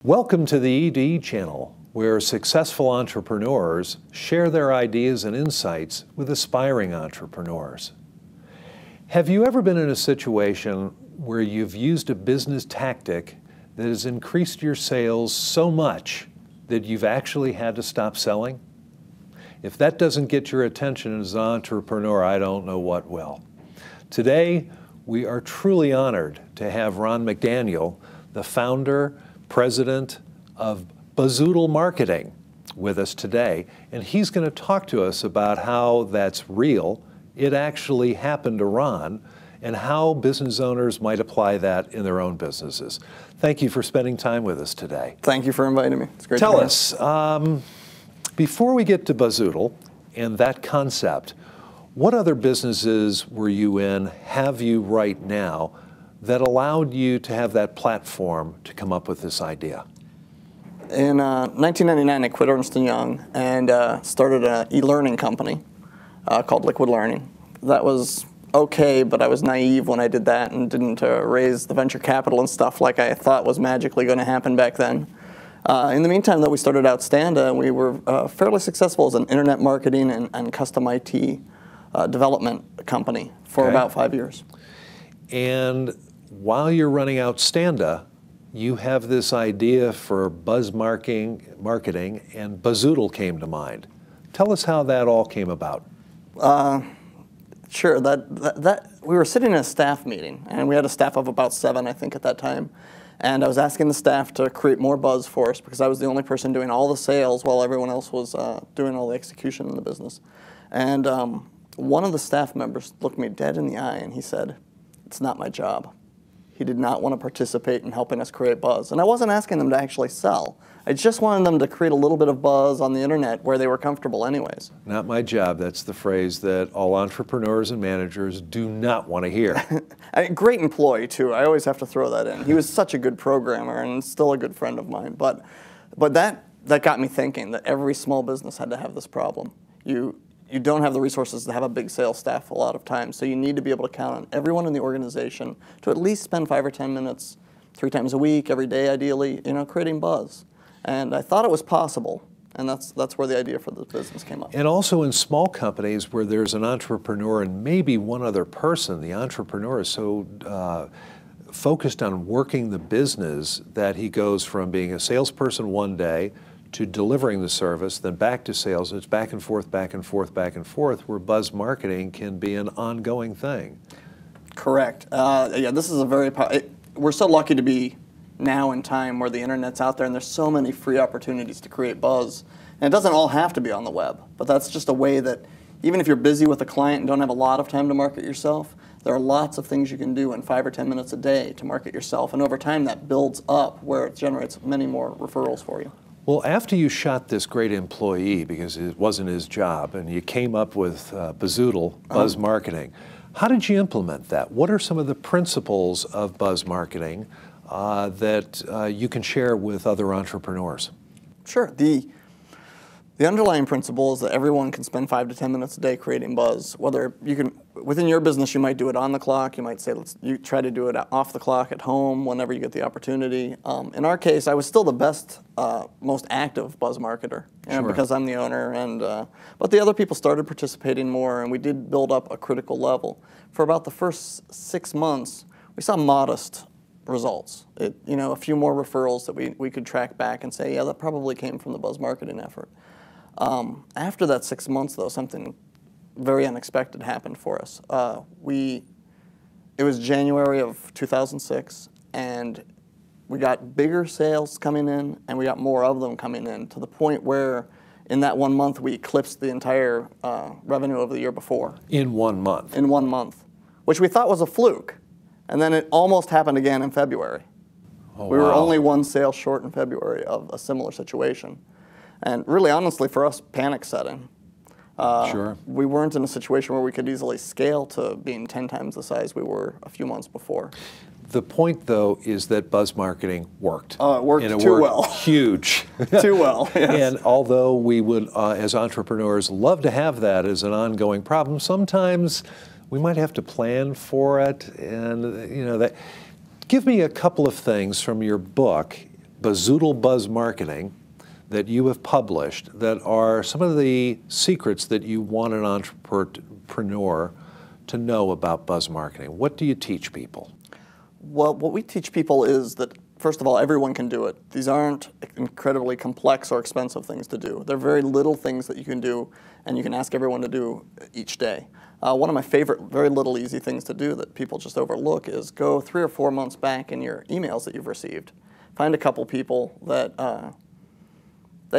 Welcome to the ED channel, where successful entrepreneurs share their ideas and insights with aspiring entrepreneurs. Have you ever been in a situation where you've used a business tactic that has increased your sales so much that you've actually had to stop selling? If that doesn't get your attention as an entrepreneur, I don't know what will. Today, we are truly honored to have Ron McDaniel, the founder, president of Bazoodle Marketing, with us today. And he's going to talk to us about how that's real, it actually happened to Ron, and how business owners might apply that in their own businesses. Thank you for spending time with us today. Thank you for inviting me. It's great Tell to be us, before we get to Bazoodle and that concept, what other businesses were you in, have you right now, that allowed you to have that platform to come up with this idea? In 1999, I quit Ernst & Young and started an e-learning company called Liquid Learning. That was okay, but I was naive when I did that and didn't raise the venture capital and stuff like I thought was magically going to happen back then. In the meantime, though, we started out Standa, and we were fairly successful as an internet marketing and custom IT development company for about 5 years. And while you're running Outstanda, you have this idea for buzz marketing, and Bazoodle came to mind. Tell us how that all came about. Sure. We were sitting in a staff meeting, and we had a staff of about 7, I think, at that time. And I was asking the staff to create more buzz for us because I was the only person doing all the sales while everyone else was doing all the execution in the business. And one of the staff members looked me dead in the eye, and he said, "It's not my job." He did not want to participate in helping us create buzz. And I wasn't asking them to actually sell. I just wanted them to create a little bit of buzz on the internet where they were comfortable anyways. Not my job. That's the phrase that all entrepreneurs and managers do not want to hear. Great employee, too. I always have to throw that in. He was such a good programmer and still a good friend of mine. But that got me thinking that every small business had to have this problem. You don't have the resources to have a big sales staff a lot of times, so you need to be able to count on everyone in the organization to at least spend 5 or 10 minutes 3 times a week, every day ideally, creating buzz. And I thought it was possible, and that's where the idea for the business came up. And also in small companies where there's an entrepreneur and maybe one other person, the entrepreneur is so focused on working the business that he goes from being a salesperson one day to delivering the service, then back to sales. It's back and forth, back and forth, back and forth, where buzz marketing can be an ongoing thing. Correct. Yeah, this is we're so lucky to be now in time where the internet's out there and there's so many free opportunities to create buzz. And it doesn't all have to be on the web, but that's just a way that even if you're busy with a client and don't have a lot of time to market yourself, there are lots of things you can do in 5 or 10 minutes a day to market yourself. And over time that builds up where it generates many more referrals for you. Well, after you shot this great employee, because it wasn't his job, and you came up with Bazoodle, buzz marketing, how did you implement that? What are some of the principles of buzz marketing that you can share with other entrepreneurs? Sure. The underlying principle is that everyone can spend 5 to 10 minutes a day creating buzz. Whether you can, within your business, you might do it on the clock. You might say, you try to do it off the clock at home whenever you get the opportunity. In our case, I was still the best, most active buzz marketer because I'm the owner. But the other people started participating more, and we did build up a critical level. For about the first 6 months, we saw modest results. A few more referrals that we could track back and say, yeah, that probably came from the buzz marketing effort. After that 6 months, though, something very unexpected happened for us. It was January of 2006, and we got bigger sales coming in, and we got more of them coming in, to the point where in that 1 month we eclipsed the entire revenue of the year before. In 1 month? In 1 month, which we thought was a fluke. And then it almost happened again in February. Oh, we were only 1 sale short in February of a similar situation. And really, honestly, for us, panic set in. Sure. We weren't in a situation where we could easily scale to being 10 times the size we were a few months before. The point, though, is that buzz marketing worked. It worked too well. Huge. Too well, yes. And although we would, as entrepreneurs, love to have that as an ongoing problem, sometimes we might have to plan for it. And, that. Give me a couple of things from your book Bazoodle Buzz Marketing that you have published that are some of the secrets that you want an entrepreneur to know about buzz marketing. What do you teach people? Well, what we teach people is that, first of all, everyone can do it. These aren't incredibly complex or expensive things to do. They're very little things that you can do, and you can ask everyone to do each day. One of my favorite, very little easy things to do that people just overlook is go 3 or 4 months back in your emails that you've received. Find a couple people that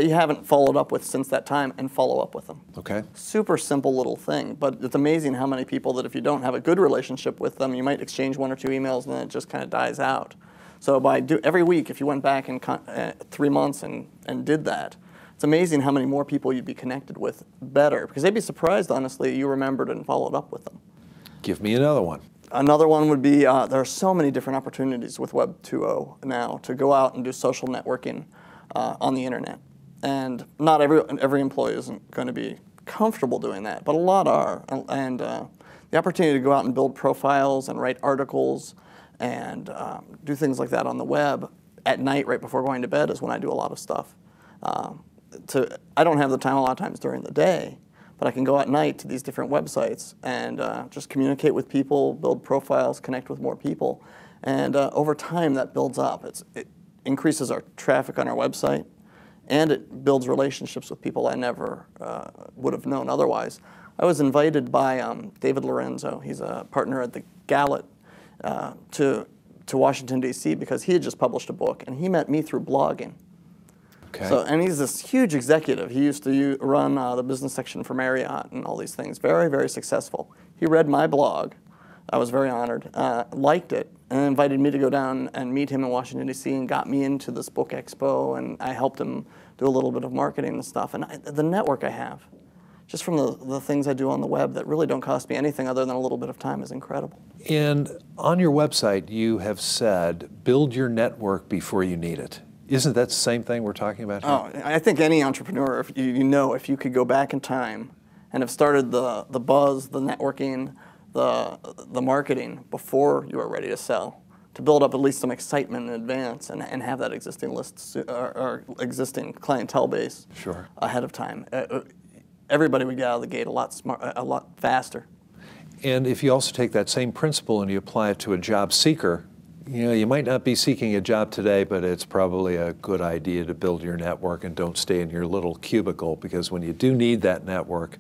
you haven't followed up with since that time and follow up with them. Okay. Super simple little thing, but it's amazing how many people that if you don't have a good relationship with them, you might exchange 1 or 2 emails and then it just kind of dies out. So every week, if you went back in 3 months and did that, it's amazing how many more people you'd be connected with better, because they'd be surprised, honestly, you remembered and followed up with them. Give me another one. Another one would be, there are so many different opportunities with Web 2.0 now to go out and do social networking on the internet. And not every employee isn't going to be comfortable doing that, but a lot are. And the opportunity to go out and build profiles and write articles and do things like that on the web at night right before going to bed is when I do a lot of stuff. I don't have the time a lot of times during the day, but I can go at night to these different websites and just communicate with people, build profiles, connect with more people. And over time, that builds up. It increases our traffic on our website, and it builds relationships with people I never would have known otherwise. I was invited by David Lorenzo, he's a partner at the Gallup, to Washington, D.C. because he had just published a book, and he met me through blogging. Okay. So, and he's this huge executive. He used to run the business section for Marriott and all these things. Very, very successful. He read my blog. I was very honored, liked it, and invited me to go down and meet him in Washington, D.C. and got me into this book expo, and I helped him do a little bit of marketing and stuff. And the network I have, just from the things I do on the web that really don't cost me anything other than a little bit of time, is incredible. And on your website, you have said, build your network before you need it. Isn't that the same thing we're talking about here? Oh, I think any entrepreneur, if you could go back in time and have started the buzz, the networking, the marketing before you were ready to sell, to build up at least some excitement in advance and have that existing list or existing clientele base ahead of time, everybody would get out of the gate a lot faster. And if you also take that same principle and you apply it to a job seeker, you might not be seeking a job today, but it's probably a good idea to build your network and don't stay in your little cubicle, because when you do need that network,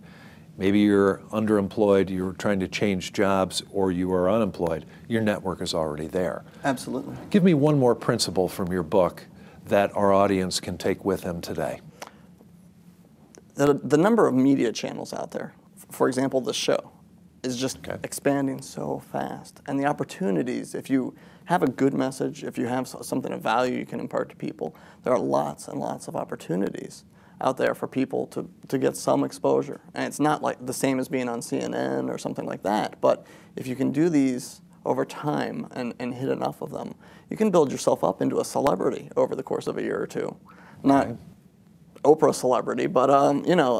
maybe you're underemployed, you're trying to change jobs, or you are unemployed, your network is already there. Absolutely. Give me one more principle from your book that our audience can take with them today. The number of media channels out there, for example, this show, is just expanding so fast. And the opportunities, if you have a good message, if you have something of value you can impart to people, there are lots and lots of opportunities out there for people to get some exposure. And it's not like the same as being on CNN or something like that, but if you can do these over time and hit enough of them, you can build yourself up into a celebrity over the course of a year or two. Not Oprah celebrity, but a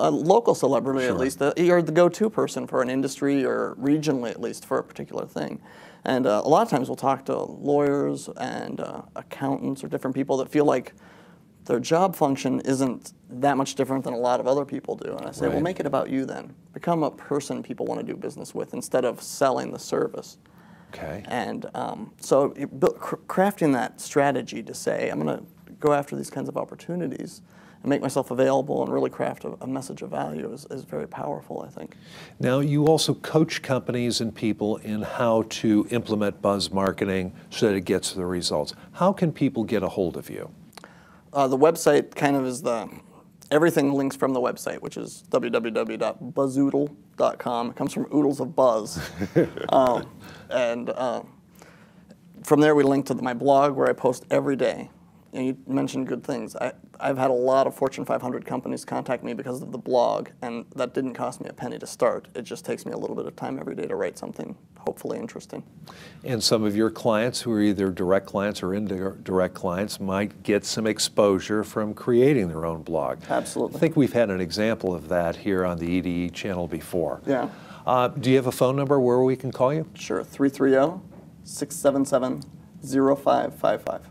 local celebrity at least. You're the go-to person for an industry, or regionally at least for a particular thing. And a lot of times we'll talk to lawyers and accountants or different people that feel like their job function isn't that much different than a lot of other people do. And I say, well, make it about you then. Become a person people want to do business with instead of selling the service. Okay. And so crafting that strategy to say, I'm going to go after these kinds of opportunities and make myself available and really craft a message of value is very powerful, I think. Now, you also coach companies and people in how to implement buzz marketing so that it gets the results. How can people get a hold of you? The website kind of is everything links from the website, which is www.buzzoodle.com. It comes from oodles of buzz. From there we link to my blog where I post every day. And you mentioned good things. I've had a lot of Fortune 500 companies contact me because of the blog, and that didn't cost me a penny to start. It just takes me a little bit of time every day to write something hopefully interesting. And some of your clients who are either direct clients or indirect clients might get some exposure from creating their own blog. Absolutely. I think we've had an example of that here on the EDE channel before. Yeah. Do you have a phone number where we can call you? Sure, 330-677-0555.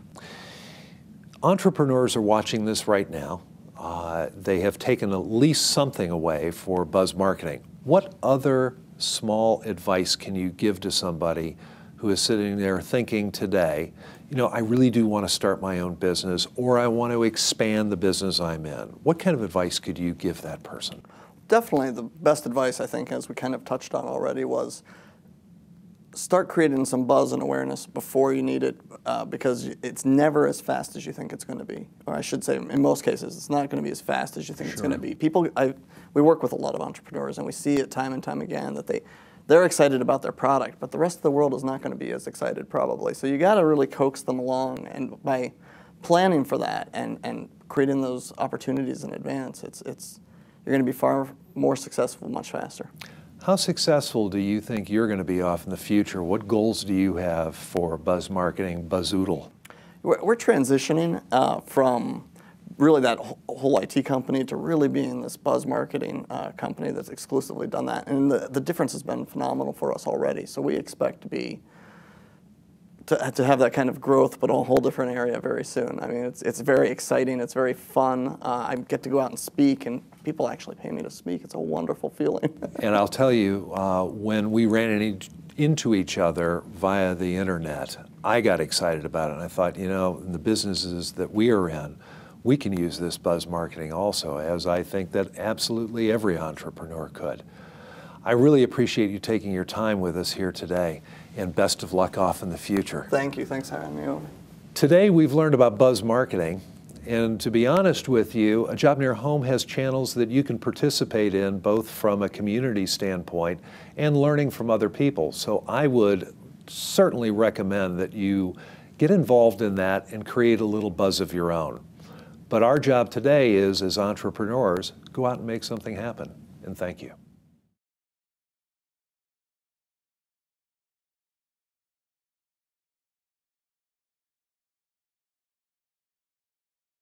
Entrepreneurs are watching this right now. They have taken at least something away for buzz marketing. What other small advice can you give to somebody who is sitting there thinking today, you know, I really do want to start my own business, or I want to expand the business I'm in? What kind of advice could you give that person? Definitely the best advice, I think, as we kind of touched on already, was start creating some buzz and awareness before you need it, because it's never as fast as you think it's going to be. Or I should say, in most cases, it's not going to be as fast as you think it's going to be. We work with a lot of entrepreneurs, and we see it time and time again that they're excited about their product, but the rest of the world is not going to be as excited probably. So you got to really coax them along, and by planning for that and creating those opportunities in advance, you're going to be far more successful much faster. How successful do you think you're going to be off in the future? What goals do you have for buzz marketing, Buzzoodle? We're transitioning from really that whole IT company to really being this buzz marketing company that's exclusively done that. And the difference has been phenomenal for us already. So we expect to have that kind of growth, but a whole different area very soon. I mean, it's very exciting. It's very fun. I get to go out and speak, and people actually pay me to speak. It's a wonderful feeling. And I'll tell you, when we ran into each other via the internet, I got excited about it. And I thought, you know, in the businesses that we are in, we can use this buzz marketing also, as I think that absolutely every entrepreneur could. I really appreciate you taking your time with us here today, and best of luck off in the future. Thank you. Thanks for having me over. Today we've learned about buzz marketing, and to be honest with you, A Job Near Home has channels that you can participate in, both from a community standpoint and learning from other people. So I would certainly recommend that you get involved in that and create a little buzz of your own. But our job today is, as entrepreneurs, go out and make something happen. And thank you.